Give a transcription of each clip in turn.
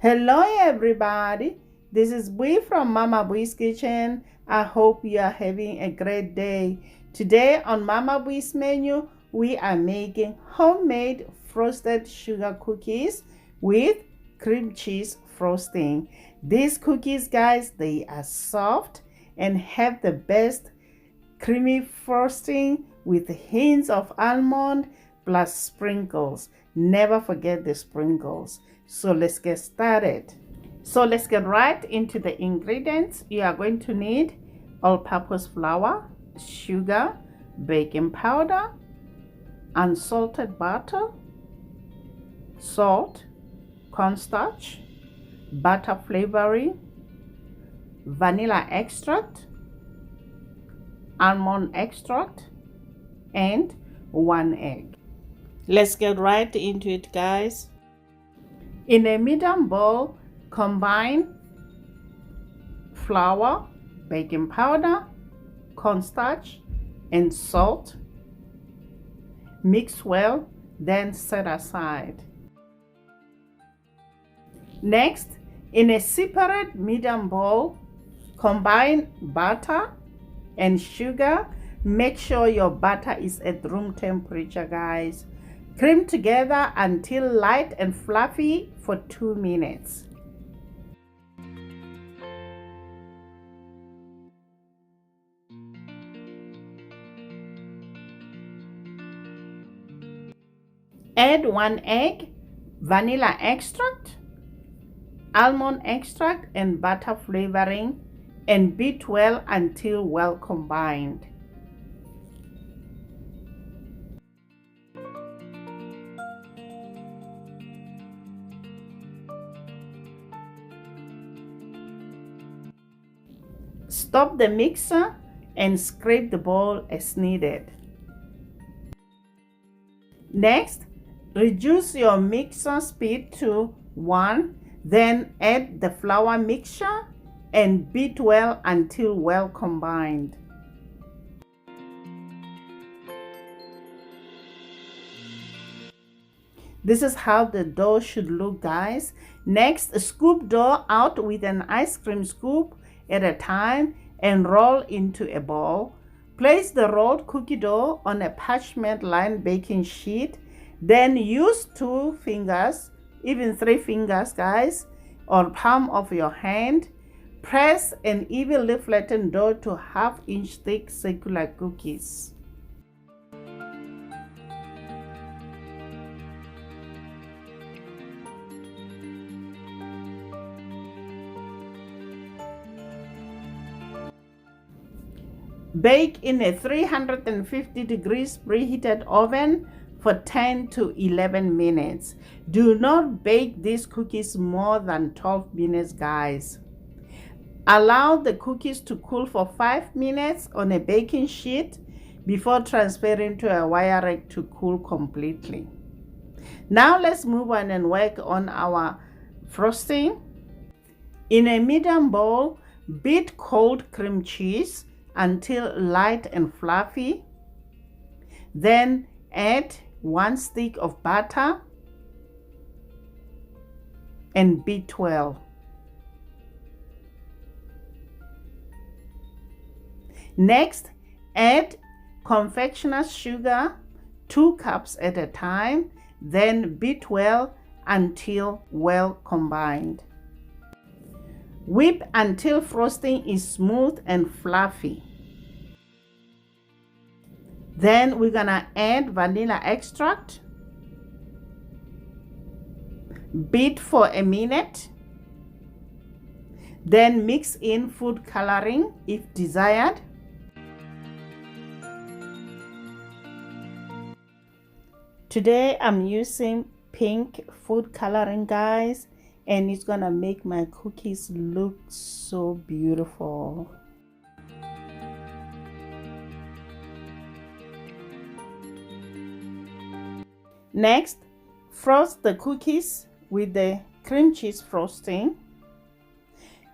Hello everybody, this is Bui from Mama Bui's Kitchen. I hope you are having a great day. Today on Mama Bui's menu, we are making homemade frosted sugar cookies with cream cheese frosting. These cookies, guys, they are soft and have the best creamy frosting with hints of almond plus sprinkles. Never forget the sprinkles. So let's get started. So let's get right into the ingredients. You are going to need all-purpose flour, sugar, baking powder, unsalted butter, salt, cornstarch, butter flavoring, vanilla extract, almond extract, and 1 egg. Let's get right into it, guys. In a medium bowl, combine flour, baking powder, cornstarch, and salt. Mix well, then set aside. Next, in a separate medium bowl, combine butter and sugar. Make sure your butter is at room temperature, guys. Cream together until light and fluffy for 2 minutes. Add 1 egg, vanilla extract, almond extract, and butter flavoring, and beat well until well combined. Stop the mixer and scrape the bowl as needed. Next, reduce your mixer speed to 1, then add the flour mixture and beat well until well combined. This is how the dough should look, guys. Next, scoop dough out with an ice cream scoop at a time and roll into a ball. Place the rolled cookie dough on a parchment lined baking sheet. Then use 2 fingers, even 3 fingers, guys, or palm of your hand. Press and evenly flatten dough to 1/2 inch thick circular cookies. Bake in a 350 degrees preheated oven for 10 to 11 minutes. Do not bake these cookies more than 12 minutes, guys. Allow the cookies to cool for 5 minutes on a baking sheet before transferring to a wire rack to cool completely. Now let's move on and work on our frosting. In a medium bowl, beat cold cream cheese until light and fluffy. Then add 1 stick of butter and beat well. Next, add confectioner sugar, 2 cups at a time, then beat well until well combined. Whip until frosting is smooth and fluffy. Then we're gonna add vanilla extract. Beat for a minute. Then mix in food coloring if desired. Today I'm using pink food coloring, guys, and it's gonna make my cookies look so beautiful. Next, frost the cookies with the cream cheese frosting.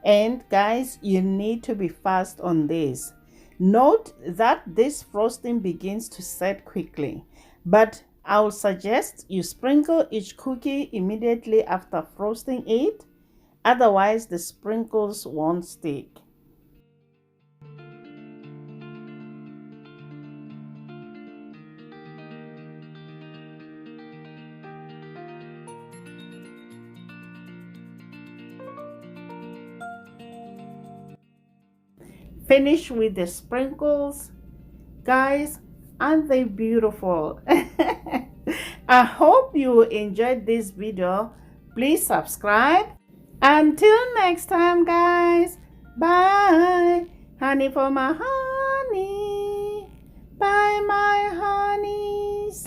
And guys, you need to be fast on this. Note that this frosting begins to set quickly, but I would suggest you sprinkle each cookie immediately after frosting it Otherwise, the sprinkles won't stick. Finish with the sprinkles. Guys, aren't they beautiful? I hope you enjoyed this video. Please subscribe. Until next time, guys. Bye. Honey for my honey. Bye, my honeys.